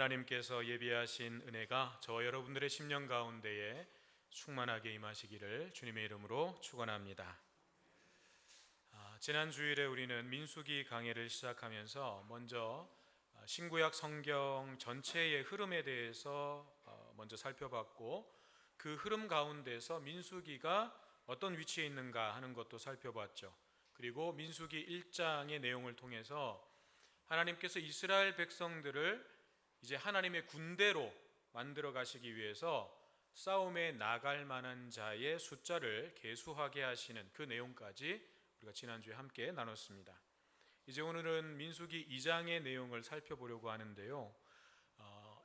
하나님께서 예비하신 은혜가 저와 여러분들의 심령 가운데에 충만하게 임하시기를 주님의 이름으로 축원합니다. 지난 주일에 우리는 민수기 강해를 시작하면서 먼저 신구약 성경 전체의 흐름에 대해서 먼저 살펴봤고, 그 흐름 가운데서 민수기가 어떤 위치에 있는가 하는 것도 살펴봤죠. 그리고 민수기 1장의 내용을 통해서 하나님께서 이스라엘 백성들을 이제 하나님의 군대로 만들어 가시기 위해서 싸움에 나갈 만한 자의 숫자를 계수하게 하시는 그 내용까지 우리가 지난주에 함께 나눴습니다. 이제 오늘은 민수기 2장의 내용을 살펴보려고 하는데요,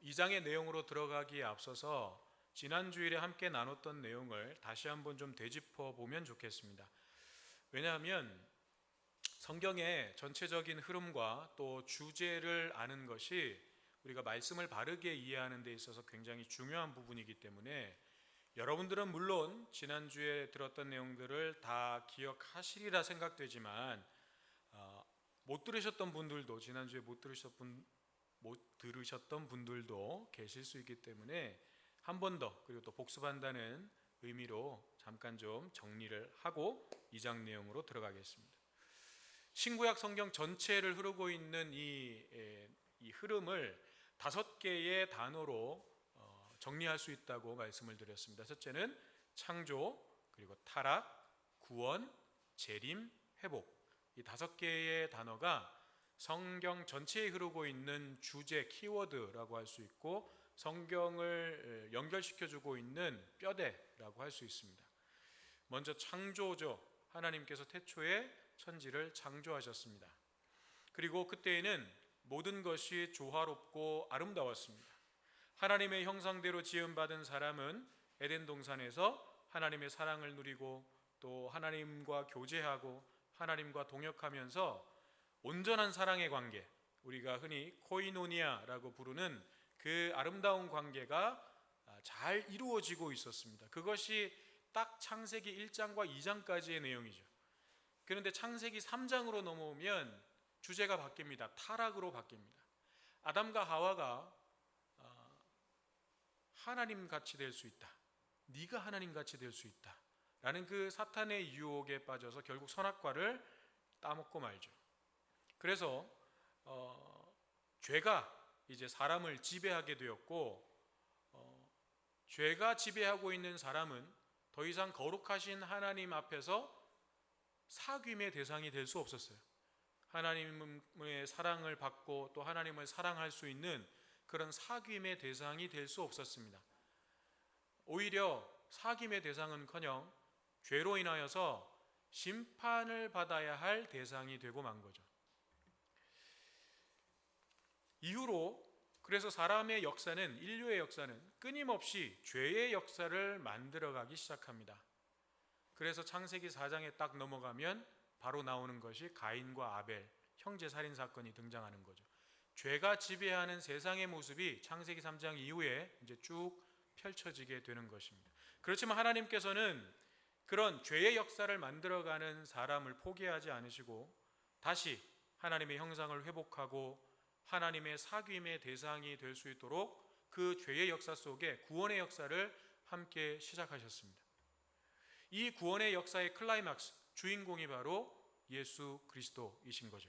2장의 내용으로 들어가기에 앞서서 지난주일에 함께 나눴던 내용을 다시 한번 좀 되짚어 보면 좋겠습니다. 왜냐하면 성경의 전체적인 흐름과 또 주제를 아는 것이 우리가 말씀을 바르게 이해하는 데 있어서 굉장히 중요한 부분이기 때문에, 여러분들은 물론 지난주에 들었던 내용들을 다 기억하시리라 생각되지만 못 들으셨던 분들도, 지난주에 못 들으셨던 분들도 계실 수 있기 때문에 한 번 더, 그리고 또 복습한다는 의미로 잠깐 좀 정리를 하고 2장 내용으로 들어가겠습니다. 신구약 성경 전체를 흐르고 있는 이 흐름을 5개의 단어로 정리할 수 있다고 말씀을 드렸습니다. 첫째는 창조, 그리고 타락, 구원, 재림, 회복. 이 5개의 단어가 성경 전체에 흐르고 있는 주제, 키워드라고 할 수 있고, 성경을 연결시켜주고 있는 뼈대라고 할 수 있습니다. 먼저 창조죠. 하나님께서 태초에 천지를 창조하셨습니다. 그리고 그때에는 모든 것이 조화롭고 아름다웠습니다. 하나님의 형상대로 지음받은 사람은 에덴 동산에서 하나님의 사랑을 누리고 또 하나님과 교제하고 하나님과 동역하면서 온전한 사랑의 관계, 우리가 흔히 코이노니아라고 부르는 그 아름다운 관계가 잘 이루어지고 있었습니다. 그것이 딱 창세기 1장과 2장까지의 내용이죠. 그런데 창세기 3장으로 넘어오면 주제가 바뀝니다. 타락으로 바뀝니다. 아담과 하와가 하나님같이 될 수 있다, 네가 하나님같이 될 수 있다 라는 그 사탄의 유혹에 빠져서 결국 선악과를 따먹고 말죠. 그래서 죄가 이제 사람을 지배하게 되었고, 죄가 지배하고 있는 사람은 더 이상 거룩하신 하나님 앞에서 사귐의 대상이 될 수 없었어요. 하나님의 사랑을 받고 또 하나님을 사랑할 수 있는 그런 사귐의 대상이 될 수 없었습니다. 오히려 사귐의 대상은커녕 죄로 인하여서 심판을 받아야 할 대상이 되고 만 거죠. 이후로 그래서 사람의 역사는, 인류의 역사는 끊임없이 죄의 역사를 만들어가기 시작합니다. 그래서 창세기 4장에 딱 넘어가면 바로 나오는 것이 가인과 아벨 형제 살인 사건이 등장하는 거죠. 죄가 지배하는 세상의 모습이 창세기 3장 이후에 이제 쭉 펼쳐지게 되는 것입니다. 그렇지만 하나님께서는 그런 죄의 역사를 만들어가는 사람을 포기하지 않으시고 다시 하나님의 형상을 회복하고 하나님의 사귐의 대상이 될 수 있도록 그 죄의 역사 속에 구원의 역사를 함께 시작하셨습니다. 이 구원의 역사의 클라이막스, 주인공이 바로 예수 그리스도이신 거죠.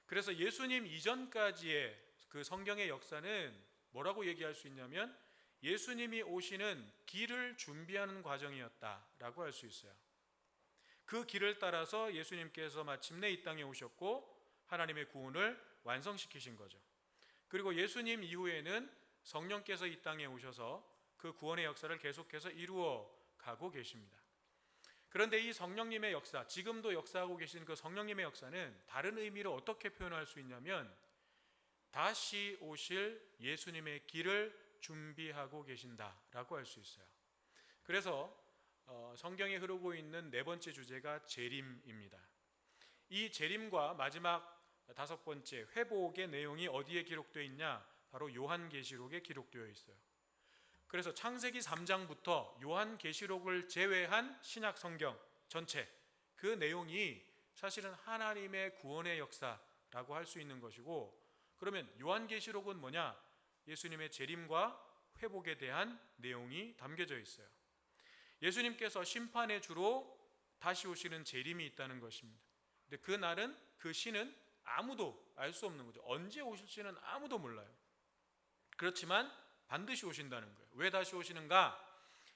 그래서 예수님 이전까지의 그 성경의 역사는 뭐라고 얘기할 수 있냐면, 예수님이 오시는 길을 준비하는 과정이었다라고 할 수 있어요. 그 길을 따라서 예수님께서 마침내 이 땅에 오셨고 하나님의 구원을 완성시키신 거죠. 그리고 예수님 이후에는 성령께서 이 땅에 오셔서 그 구원의 역사를 계속해서 이루어 가고 계십니다. 그런데 이 성령님의 역사, 지금도 역사하고 계신 그 성령님의 역사는 다른 의미로 어떻게 표현할 수 있냐면, 다시 오실 예수님의 길을 준비하고 계신다라고 할 수 있어요. 그래서 성경에 흐르고 있는 네 번째 주제가 재림입니다. 이 재림과 마지막 5번째 회복의 내용이 어디에 기록되어 있냐? 바로 요한계시록에 기록되어 있어요. 그래서 창세기 3장부터 요한계시록을 제외한 신약 성경 전체, 그 내용이 사실은 하나님의 구원의 역사라고 할 수 있는 것이고, 그러면 요한계시록은 뭐냐? 예수님의 재림과 회복에 대한 내용이 담겨져 있어요. 예수님께서 심판의 주로 다시 오시는 재림이 있다는 것입니다. 근데 그 날은, 그 시는 아무도 알 수 없는 거죠. 언제 오실지는 아무도 몰라요. 그렇지만 반드시 오신다는 거예요. 왜 다시 오시는가?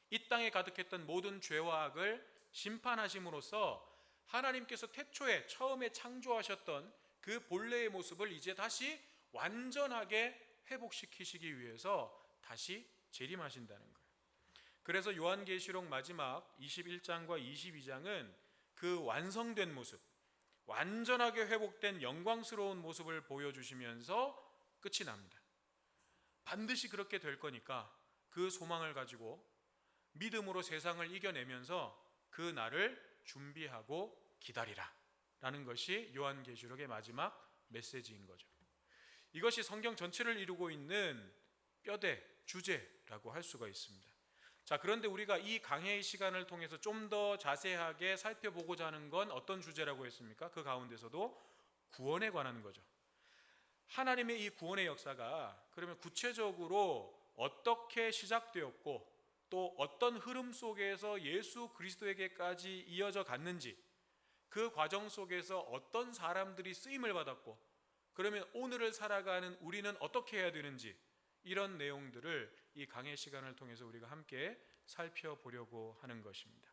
이 땅에 가득했던 모든 죄와 악을 심판하심으로써 하나님께서 태초에 처음에 창조하셨던 그 본래의 모습을 이제 다시 완전하게 회복시키시기 위해서 다시 재림하신다는 거예요. 그래서 요한계시록 마지막 21장과 22장은 그 완성된 모습, 완전하게 회복된 영광스러운 모습을 보여주시면서 끝이 납니다. 반드시 그렇게 될 거니까 그 소망을 가지고 믿음으로 세상을 이겨내면서 그 날을 준비하고 기다리라 라는 것이 요한계시록의 마지막 메시지인 거죠. 이것이 성경 전체를 이루고 있는 뼈대, 주제라고 할 수가 있습니다. 자, 그런데 우리가 이 강해의 시간을 통해서 좀 더 자세하게 살펴보고자 하는 건 어떤 주제라고 했습니까? 그 가운데서도 구원에 관한 거죠. 하나님의 이 구원의 역사가 그러면 구체적으로 어떻게 시작되었고 또 어떤 흐름 속에서 예수 그리스도에게까지 이어져 갔는지, 그 과정 속에서 어떤 사람들이 쓰임을 받았고 그러면 오늘을 살아가는 우리는 어떻게 해야 되는지, 이런 내용들을 이 강의 시간을 통해서 우리가 함께 살펴보려고 하는 것입니다.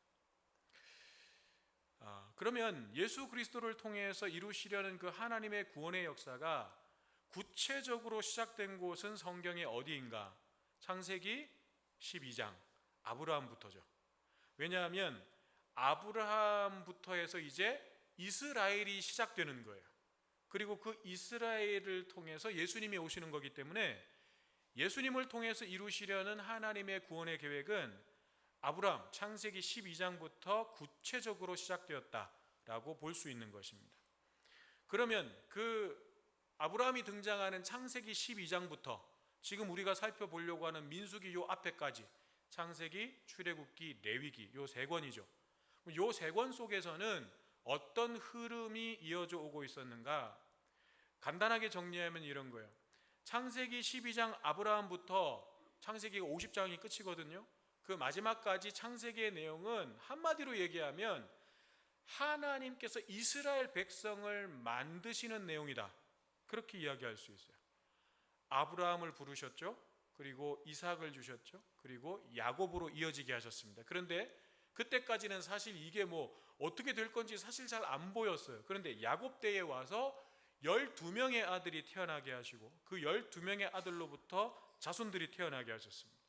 그러면 예수 그리스도를 통해서 이루시려는 그 하나님의 구원의 역사가 구체적으로 시작된 곳은 성경의 어디인가? 창세기 12장 아브라함부터죠. 왜냐하면 아브라함부터 해서 이제 이스라엘이 시작되는 거예요. 그리고 그 이스라엘을 통해서 예수님이 오시는 거기 때문에 예수님을 통해서 이루시려는 하나님의 구원의 계획은 아브라함 창세기 12장부터 구체적으로 시작되었다라고 볼 수 있는 것입니다. 그러면 그 아브라함이 등장하는 창세기 12장부터 지금 우리가 살펴보려고 하는 민수기 요 앞에까지 창세기, 출애굽기, 레위기 요 세 권이죠. 요 세 권 속에서는 어떤 흐름이 이어져 오고 있었는가? 간단하게 정리하면 이런 거예요. 창세기 12장 아브라함부터 창세기가 50장이 끝이거든요. 그 마지막까지 창세기의 내용은 한마디로 얘기하면 하나님께서 이스라엘 백성을 만드시는 내용이다, 그렇게 이야기할 수 있어요. 아브라함을 부르셨죠. 그리고 이삭을 주셨죠. 그리고 야곱으로 이어지게 하셨습니다. 그런데 그때까지는 사실 이게 뭐 어떻게 될 건지 사실 잘 안 보였어요. 그런데 야곱 때에 와서 12명의 아들이 태어나게 하시고 그 12명의 아들로부터 자손들이 태어나게 하셨습니다.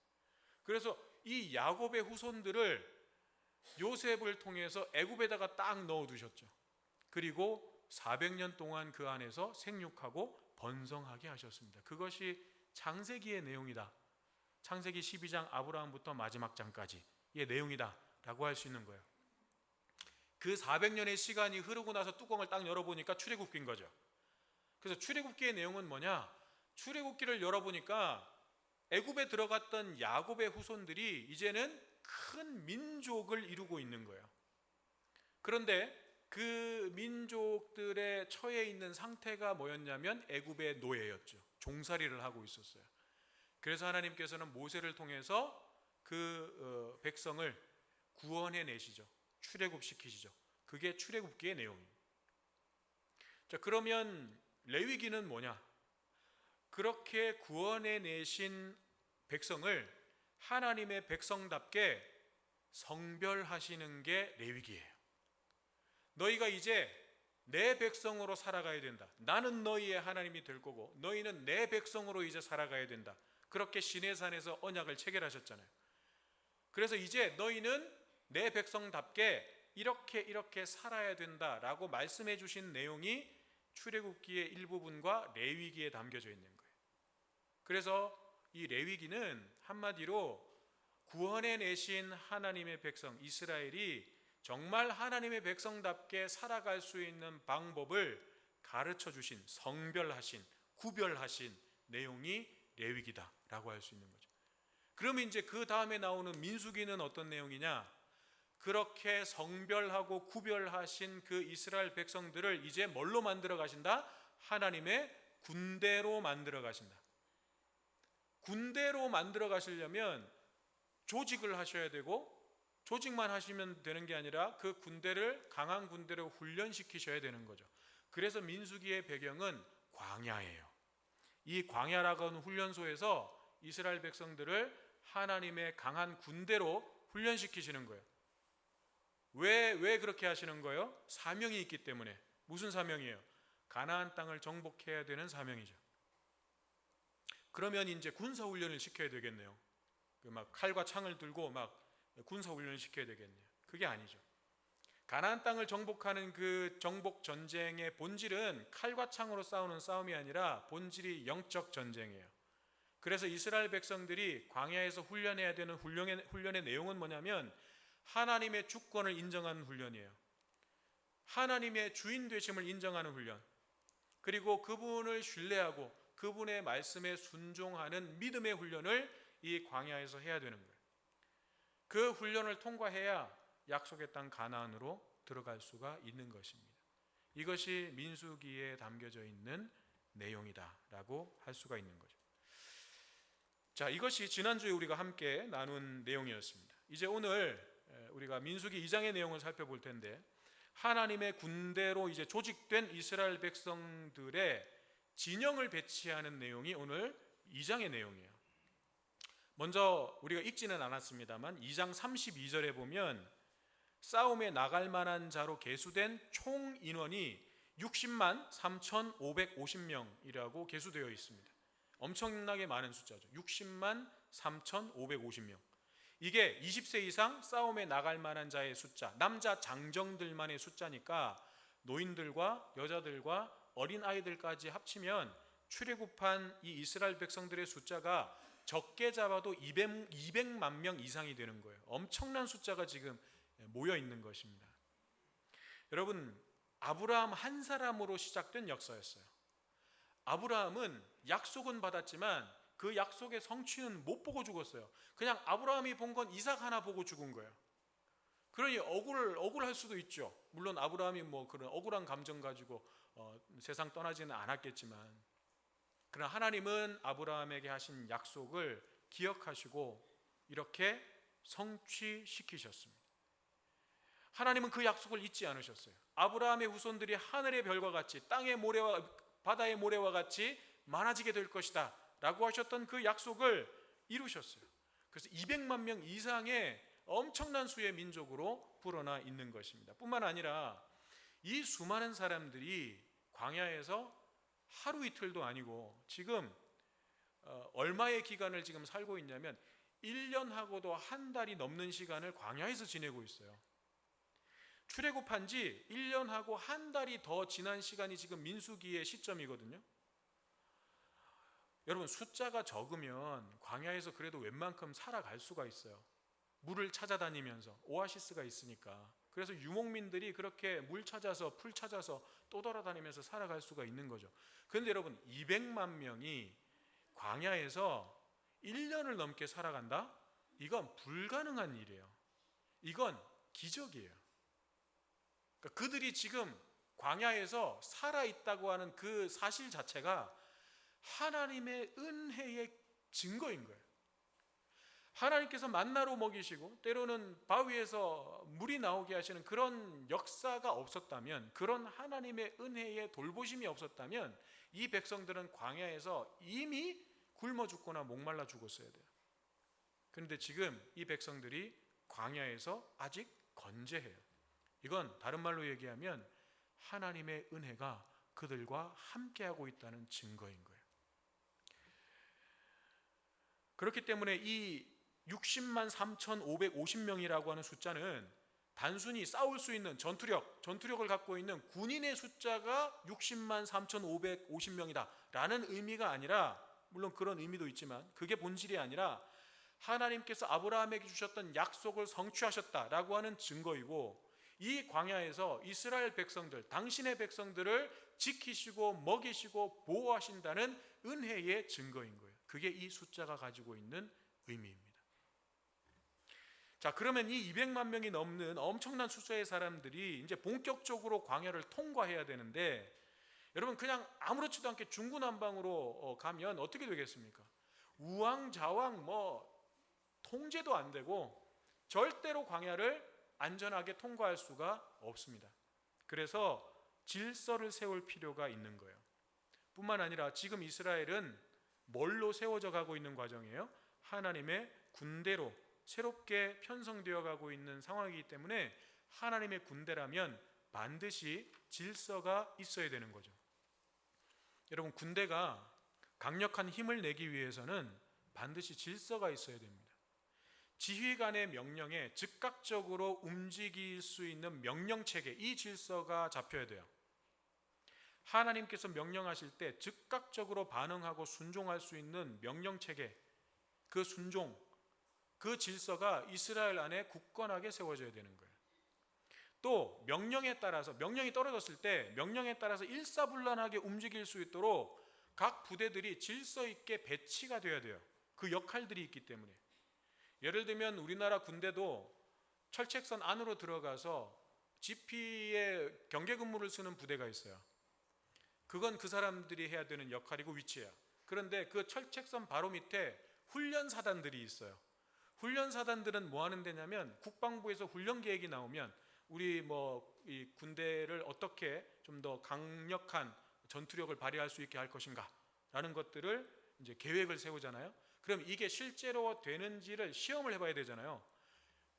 그래서 이 야곱의 후손들을 요셉을 통해서 애굽에다가 딱 넣어두셨죠. 그리고 400년 동안 그 안에서 생육하고 번성하게 하셨습니다. 그것이 창세기의 내용이다. 창세기 12장 아브라함부터 마지막 장까지의 내용이다 라고 할 수 있는 거예요. 그 400년의 시간이 흐르고 나서 뚜껑을 딱 열어보니까 출애굽기인 거죠. 그래서 출애굽기의 내용은 뭐냐? 출애굽기를 열어보니까 애굽에 들어갔던 야곱의 후손들이 이제는 큰 민족을 이루고 있는 거예요. 그런데 그 민족들의 처해 있는 상태가 뭐였냐면 애굽의 노예였죠. 종살이를 하고 있었어요. 그래서 하나님께서는 모세를 통해서 그 백성을 구원해 내시죠. 출애굽시키시죠. 그게 출애굽기의 내용입니다. 자, 그러면 레위기는 뭐냐? 그렇게 구원해 내신 백성을 하나님의 백성답게 성별하시는 게 레위기예요. 너희가 이제 내 백성으로 살아가야 된다. 나는 너희의 하나님이 될 거고 너희는 내 백성으로 이제 살아가야 된다. 그렇게 시내산에서 언약을 체결하셨잖아요. 그래서 이제 너희는 내 백성답게 이렇게 살아야 된다라고 말씀해 주신 내용이 출애굽기의 일부분과 레위기에 담겨져 있는 거예요. 그래서 이 레위기는 한마디로 구원해 내신 하나님의 백성 이스라엘이 정말 하나님의 백성답게 살아갈 수 있는 방법을 가르쳐 주신, 성별하신, 구별하신 내용이 레위기다라고 할 수 있는 거죠. 그러면 이제 그 다음에 나오는 민수기는 어떤 내용이냐? 그렇게 성별하고 구별하신 그 이스라엘 백성들을 이제 뭘로 만들어 가신다? 하나님의 군대로 만들어 가신다. 군대로 만들어 가시려면 조직을 하셔야 되고, 조직만 하시면 되는 게 아니라 그 군대를 강한 군대로 훈련시키셔야 되는 거죠. 그래서 민수기의 배경은 광야예요. 이 광야라고 하는 훈련소에서 이스라엘 백성들을 하나님의 강한 군대로 훈련시키시는 거예요. 왜 그렇게 하시는 거예요? 사명이 있기 때문에. 무슨 사명이에요? 가나안 땅을 정복해야 되는 사명이죠. 그러면 이제 군사 훈련을 시켜야 되겠네요. 막 칼과 창을 들고 막 군사 훈련을 시켜야 되겠네요. 그게 아니죠. 가나안 땅을 정복하는 그 정복 전쟁의 본질은 칼과 창으로 싸우는 싸움이 아니라 본질이 영적 전쟁이에요. 그래서 이스라엘 백성들이 광야에서 훈련해야 되는 훈련의 내용은 뭐냐면 하나님의 주권을 인정하는 훈련이에요. 하나님의 주인 되심을 인정하는 훈련, 그리고 그분을 신뢰하고 그분의 말씀에 순종하는 믿음의 훈련을 이 광야에서 해야 되는 거예요. 그 훈련을 통과해야 약속의 땅 가나안으로 들어갈 수가 있는 것입니다. 이것이 민수기에 담겨져 있는 내용이다라고 할 수가 있는 거죠. 자, 이것이 지난주에 우리가 함께 나눈 내용이었습니다. 이제 오늘 우리가 민수기 2장의 내용을 살펴볼 텐데, 하나님의 군대로 이제 조직된 이스라엘 백성들의 진영을 배치하는 내용이 오늘 2장의 내용이에요. 먼저 우리가 읽지는 않았습니다만 2장 32절에 보면 싸움에 나갈 만한 자로 계수된 총 인원이 60만 3,550명이라고 계수되어 있습니다. 엄청나게 많은 숫자죠. 60만 3,550명. 이게 20세 이상 싸움에 나갈 만한 자의 숫자, 남자 장정들만의 숫자니까 노인들과 여자들과 어린아이들까지 합치면 출애굽한 이 이스라엘 백성들의 숫자가 적게 잡아도 200만 명 이상이 되는 거예요. 엄청난 숫자가 지금 모여 있는 것입니다. 여러분, 아브라함 한 사람으로 시작된 역사였어요. 아브라함은 약속은 받았지만 그 약속의 성취는 못 보고 죽었어요. 그냥 아브라함이 본 건 이삭 하나 보고 죽은 거예요. 그러니 억울할 수도 있죠. 물론 아브라함이 뭐 그런 억울한 감정 가지고 세상 떠나지는 않았겠지만, 그러나 하나님은 아브라함에게 하신 약속을 기억하시고 이렇게 성취시키셨습니다. 하나님은 그 약속을 잊지 않으셨어요. 아브라함의 후손들이 하늘의 별과 같이 땅의 모래와 바다의 모래와 같이 많아지게 될 것이다 라고 하셨던 그 약속을 이루셨어요. 그래서 200만 명 이상의 엄청난 수의 민족으로 불어나 있는 것입니다. 뿐만 아니라 이 수많은 사람들이 광야에서 하루 이틀도 아니고 지금 얼마의 기간을 지금 살고 있냐면 1년하고도 한 달이 넘는 시간을 광야에서 지내고 있어요. 출애굽한 지 1년하고 한 달이 더 지난 시간이 지금 민수기의 시점이거든요. 여러분, 숫자가 적으면 광야에서 그래도 웬만큼 살아갈 수가 있어요. 물을 찾아다니면서, 오아시스가 있으니까. 그래서 유목민들이 그렇게 물 찾아서 풀 찾아서 또 돌아다니면서 살아갈 수가 있는 거죠. 그런데 여러분, 200만 명이 광야에서 1년을 넘게 살아간다? 이건 불가능한 일이에요. 이건 기적이에요. 그러니까 그들이 지금 광야에서 살아있다고 하는 그 사실 자체가 하나님의 은혜의 증거인 거예요. 하나님께서 만나로 먹이시고 때로는 바위에서 물이 나오게 하시는 그런 역사가 없었다면, 그런 하나님의 은혜의 돌보심이 없었다면 이 백성들은 광야에서 이미 굶어 죽거나 목말라 죽었어야 돼요. 그런데 지금 이 백성들이 광야에서 아직 건재해요. 이건 다른 말로 얘기하면 하나님의 은혜가 그들과 함께하고 있다는 증거인 거예요. 그렇기 때문에 이 60만 3,550명이라고 하는 숫자는 단순히 싸울 수 있는 전투력을 갖고 있는 군인의 숫자가 60만 3,550명이다 라는 의미가 아니라, 물론 그런 의미도 있지만 그게 본질이 아니라 하나님께서 아브라함에게 주셨던 약속을 성취하셨다라고 하는 증거이고, 이 광야에서 이스라엘 백성들, 당신의 백성들을 지키시고 먹이시고 보호하신다는 은혜의 증거인 거예요. 그게 이 숫자가 가지고 있는 의미입니다. 자, 그러면 이 200만 명이 넘는 엄청난 숫자의 사람들이 이제 본격적으로 광야를 통과해야 되는데, 여러분 그냥 아무렇지도 않게 중구난방으로 가면 어떻게 되겠습니까? 우왕좌왕 통제도 안 되고 절대로 광야를 안전하게 통과할 수가 없습니다. 그래서 질서를 세울 필요가 있는 거예요. 뿐만 아니라 지금 이스라엘은 뭘로 세워져 가고 있는 과정이에요? 하나님의 군대로 새롭게 편성되어 가고 있는 상황이기 때문에 하나님의 군대라면 반드시 질서가 있어야 되는 거죠. 여러분, 군대가 강력한 힘을 내기 위해서는 반드시 질서가 있어야 됩니다. 지휘관의 명령에 즉각적으로 움직일 수 있는 명령체계, 이 질서가 잡혀야 돼요. 하나님께서 명령하실 때 즉각적으로 반응하고 순종할 수 있는 명령체계, 그 순종, 그 질서가 이스라엘 안에 굳건하게 세워져야 되는 거예요. 또 명령에 따라서, 명령이 떨어졌을 때 명령에 따라서 일사불란하게 움직일 수 있도록 각 부대들이 질서 있게 배치가 되어야 돼요. 그 역할들이 있기 때문에. 예를 들면 우리나라 군대도 철책선 안으로 들어가서 GP의 경계 근무를 쓰는 부대가 있어요. 그건 그 사람들이 해야 되는 역할이고 위치예요. 그런데 그 철책선 바로 밑에 훈련사단들이 있어요. 훈련사단들은 뭐 하는 데냐면 국방부에서 훈련 계획이 나오면 우리 이 군대를 어떻게 좀 더 강력한 전투력을 발휘할 수 있게 할 것인가 라는 것들을 이제 계획을 세우잖아요. 그럼 이게 실제로 되는지를 시험을 해봐야 되잖아요.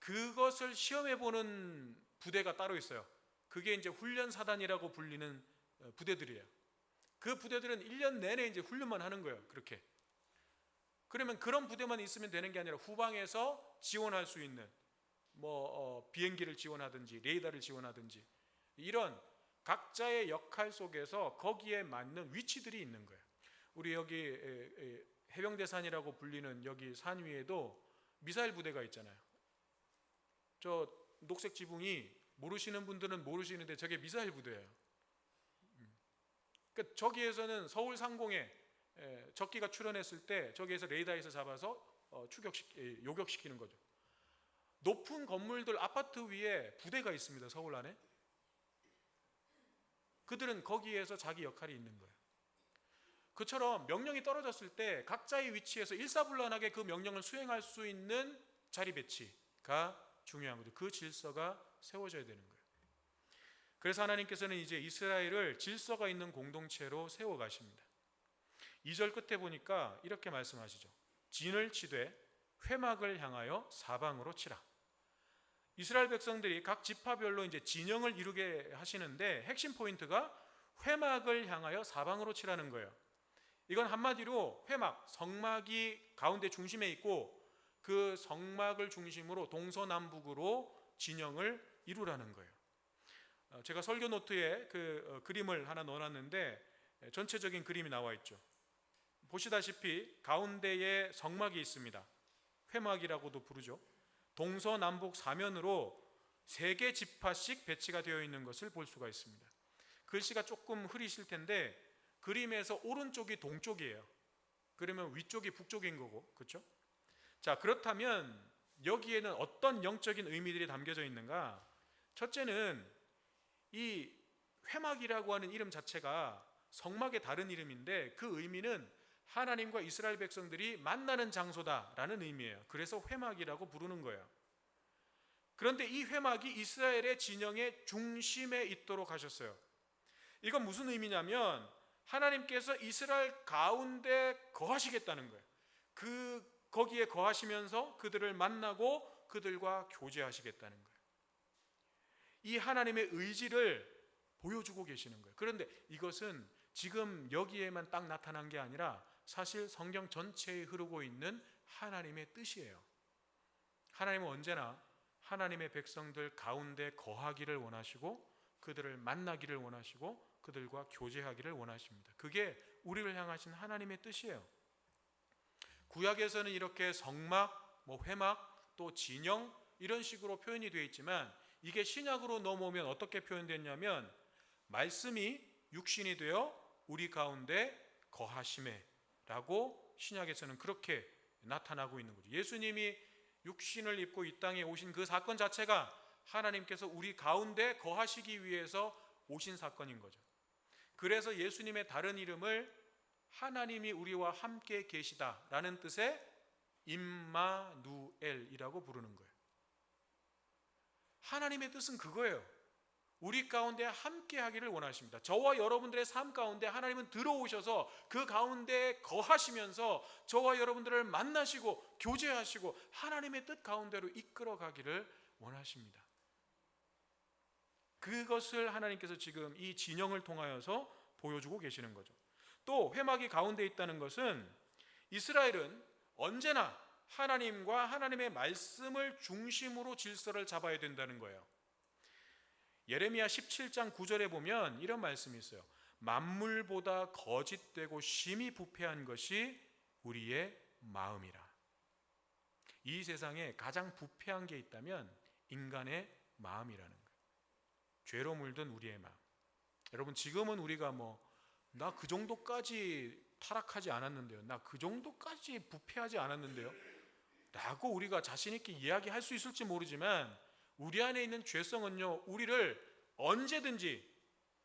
그것을 시험해보는 부대가 따로 있어요. 그게 이제 훈련사단이라고 불리는 부대들이에요. 그 부대들은 1년 내내 이제 훈련만 하는 거예요. 그렇게. 그러면 그런 부대만 있으면 되는 게 아니라 후방에서 지원할 수 있는 비행기를 지원하든지 레이더를 지원하든지 이런 각자의 역할 속에서 거기에 맞는 위치들이 있는 거예요. 우리 여기 해병대산이라고 불리는 여기 산 위에도 미사일 부대가 있잖아요. 저 녹색 지붕이 모르시는 분들은 모르시는데 저게 미사일 부대예요. 그러니까 저기에서는 서울 상공에 적기가 출현했을 때 저기에서 레이더에서 잡아서 요격시키는 거죠. 높은 건물들 아파트 위에 부대가 있습니다. 서울 안에. 그들은 거기에서 자기 역할이 있는 거예요. 그처럼 명령이 떨어졌을 때 각자의 위치에서 일사불란하게 그 명령을 수행할 수 있는 자리 배치가 중요한 거죠. 그 질서가 세워져야 되는 거예요. 그래서 하나님께서는 이제 이스라엘을 질서가 있는 공동체로 세워가십니다. 2절 끝에 보니까 이렇게 말씀하시죠. 진을 치되 회막을 향하여 사방으로 치라. 이스라엘 백성들이 각 지파별로 이제 진영을 이루게 하시는데 핵심 포인트가 회막을 향하여 사방으로 치라는 거예요. 이건 한마디로 회막, 성막이 가운데 중심에 있고 그 성막을 중심으로 동서남북으로 진영을 이루라는 거예요. 제가 설교 노트에 그 그림을 하나 넣어놨는데 전체적인 그림이 나와 있죠. 보시다시피 가운데에 성막이 있습니다. 회막이라고도 부르죠. 동서남북 사면으로 3개 지파씩 배치가 되어 있는 것을 볼 수가 있습니다. 글씨가 조금 흐리실 텐데 그림에서 오른쪽이 동쪽이에요. 그러면 위쪽이 북쪽인 거고, 그렇죠? 자, 그렇다면 여기에는 어떤 영적인 의미들이 담겨져 있는가? 첫째는 이 회막이라고 하는 이름 자체가 성막의 다른 이름인데 그 의미는 하나님과 이스라엘 백성들이 만나는 장소다라는 의미예요. 그래서 회막이라고 부르는 거예요. 그런데 이 회막이 이스라엘의 진영의 중심에 있도록 하셨어요. 이건 무슨 의미냐면 하나님께서 이스라엘 가운데 거하시겠다는 거예요. 거기에 거하시면서 그들을 만나고 그들과 교제하시겠다는 거예요. 이 하나님의 의지를 보여주고 계시는 거예요. 그런데 이것은 지금 여기에만 딱 나타난 게 아니라 사실 성경 전체에 흐르고 있는 하나님의 뜻이에요. 하나님은 언제나 하나님의 백성들 가운데 거하기를 원하시고 그들을 만나기를 원하시고 그들과 교제하기를 원하십니다. 그게 우리를 향하신 하나님의 뜻이에요. 구약에서는 이렇게 성막, 회막, 또 진영 이런 식으로 표현이 되어 있지만 이게 신약으로 넘어오면 어떻게 표현됐냐면 말씀이 육신이 되어 우리 가운데 거하심에 라고 신약에서는 그렇게 나타나고 있는 거죠. 예수님이 육신을 입고 이 땅에 오신 그 사건 자체가 하나님께서 우리 가운데 거하시기 위해서 오신 사건인 거죠. 그래서 예수님의 다른 이름을 하나님이 우리와 함께 계시다라는 뜻의 임마누엘이라고 부르는 거예요. 하나님의 뜻은 그거예요. 우리 가운데 함께 하기를 원하십니다. 저와 여러분들의 삶 가운데 하나님은 들어오셔서 그 가운데 거하시면서 저와 여러분들을 만나시고 교제하시고 하나님의 뜻 가운데로 이끌어 가기를 원하십니다. 그것을 하나님께서 지금 이 진영을 통하여서 보여주고 계시는 거죠. 또 회막이 가운데 있다는 것은 이스라엘은 언제나 하나님과 하나님의 말씀을 중심으로 질서를 잡아야 된다는 거예요. 예레미야 17장 9절에 보면 이런 말씀이 있어요. 만물보다 거짓되고 심히 부패한 것이 우리의 마음이라. 이 세상에 가장 부패한 게 있다면 인간의 마음이라는 거예요. 죄로 물든 우리의 마음. 여러분, 지금은 우리가 나 그 정도까지 타락하지 않았는데요, 나 그 정도까지 부패하지 않았는데요 라고 우리가 자신 있게 이야기할 수 있을지 모르지만 우리 안에 있는 죄성은요, 우리를 언제든지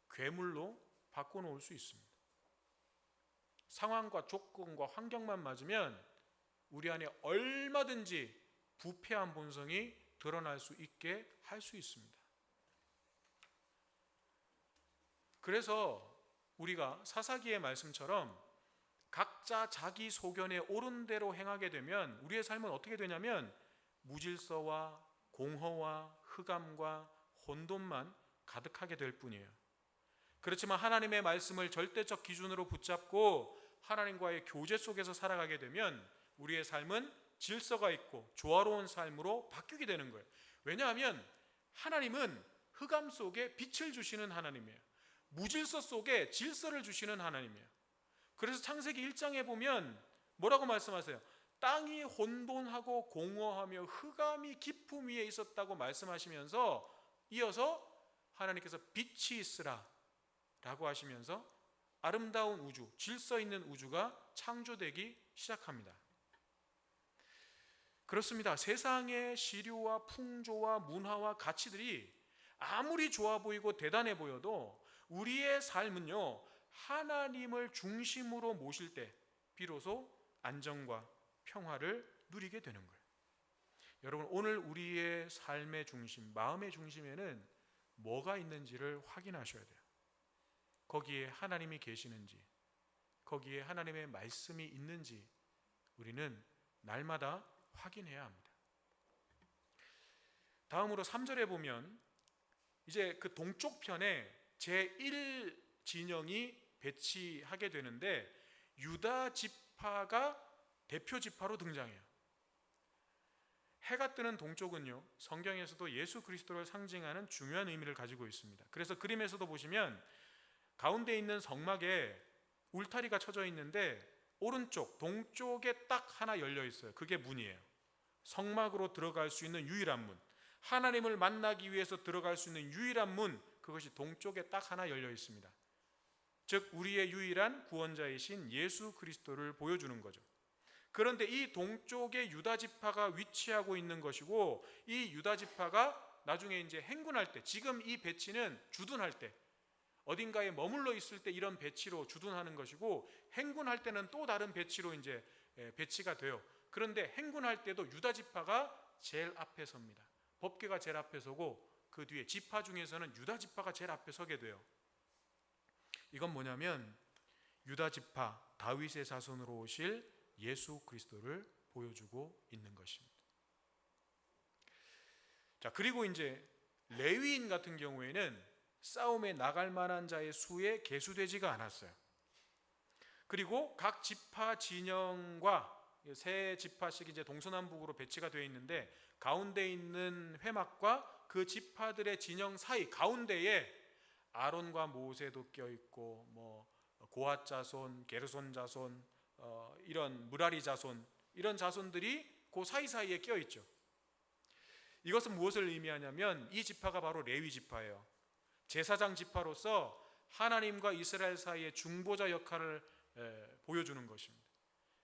괴물로 바꿔놓을 수 있습니다. 상황과 조건과 환경만 맞으면 우리 안에 얼마든지 부패한 본성이 드러날 수 있게 할 수 있습니다. 그래서 우리가 사사기의 말씀처럼 각자 자기 소견에 옳은 대로 행하게 되면 우리의 삶은 어떻게 되냐면 무질서와 공허와 흑암과 혼돈만 가득하게 될 뿐이에요. 그렇지만 하나님의 말씀을 절대적 기준으로 붙잡고 하나님과의 교제 속에서 살아가게 되면 우리의 삶은 질서가 있고 조화로운 삶으로 바뀌게 되는 거예요. 왜냐하면 하나님은 흑암 속에 빛을 주시는 하나님이에요. 무질서 속에 질서를 주시는 하나님이에요. 그래서 창세기 1장에 보면 뭐라고 말씀하세요? 땅이 혼돈하고 공허하며 흑암이 깊음 위에 있었다고 말씀하시면서 이어서 하나님께서 빛이 있으라 라고 하시면서 아름다운 우주, 질서 있는 우주가 창조되기 시작합니다. 그렇습니다. 세상의 시류와 풍조와 문화와 가치들이 아무리 좋아 보이고 대단해 보여도 우리의 삶은요, 하나님을 중심으로 모실 때 비로소 안정과 평화를 누리게 되는 거예요. 여러분, 오늘 우리의 삶의 중심, 마음의 중심에는 뭐가 있는지를 확인하셔야 돼요. 거기에 하나님이 계시는지, 거기에 하나님의 말씀이 있는지 우리는 날마다 확인해야 합니다. 다음으로 3절에 보면 이제 그 동쪽 편에 제1진영이 배치하게 되는데 유다 지파가 대표 지파로 등장해요. 해가 뜨는 동쪽은요, 성경에서도 예수 그리스도를 상징하는 중요한 의미를 가지고 있습니다. 그래서 그림에서도 보시면 가운데 있는 성막에 울타리가 쳐져 있는데 오른쪽 동쪽에 딱 하나 열려 있어요. 그게 문이에요. 성막으로 들어갈 수 있는 유일한 문, 하나님을 만나기 위해서 들어갈 수 있는 유일한 문, 그것이 동쪽에 딱 하나 열려 있습니다. 즉 우리의 유일한 구원자이신 예수 그리스도를 보여주는 거죠. 그런데 이 동쪽에 유다 지파가 위치하고 있는 것이고, 이 유다 지파가 나중에 이제 행군할 때, 지금 이 배치는 주둔할 때, 어딘가에 머물러 있을 때 이런 배치로 주둔하는 것이고, 행군할 때는 또 다른 배치로 이제 배치가 돼요. 그런데 행군할 때도 유다 지파가 제일 앞에 섭니다. 법궤가 제일 앞에 서고 그 뒤에 지파 중에서는 유다 지파가 제일 앞에 서게 돼요. 이건 뭐냐면 유다 지파, 다윗의 자손으로 오실 예수 그리스도를 보여주고 있는 것입니다. 자, 그리고 이제 레위인 같은 경우에는 싸움에 나갈 만한 자의 수에 계수되지가 않았어요. 그리고 각 지파 진영과 세 지파씩 이제 동서남북으로 배치가 되어 있는데 가운데 있는 회막과 그 지파들의 진영 사이 가운데에 아론과 모세도 껴 있고 고핫 자손, 게르손 자손, 이런 무라리 자손, 이런 자손들이 그 사이사이에 껴 있죠. 이것은 무엇을 의미하냐면 이 지파가 바로 레위 지파예요. 제사장 지파로서 하나님과 이스라엘 사이의 중보자 역할을 보여주는 것입니다.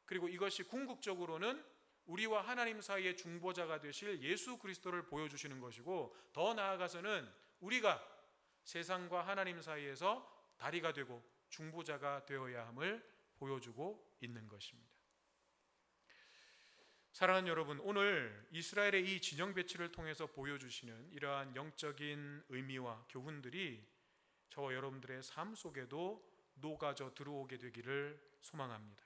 그리고 이것이 궁극적으로는 우리와 하나님 사이의 중보자가 되실 예수 그리스도를 보여주시는 것이고, 더 나아가서는 우리가 세상과 하나님 사이에서 다리가 되고 중보자가 되어야 함을 보여주고 있는 것입니다. 사랑하는 여러분, 오늘 이스라엘의 이 진영 배치를 통해서 보여주시는 이러한 영적인 의미와 교훈들이 저와 여러분들의 삶 속에도 녹아져 들어오게 되기를 소망합니다.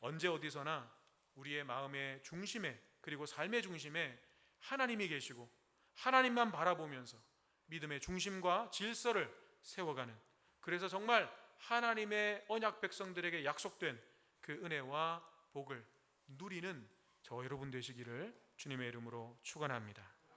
언제 어디서나 우리의 마음의 중심에, 그리고 삶의 중심에 하나님이 계시고 하나님만 바라보면서 믿음의 중심과 질서를 세워가는, 그래서 정말 하나님의 언약 백성들에게 약속된 그 은혜와 복을 누리는 저와 여러분 되시기를 주님의 이름으로 축원합니다.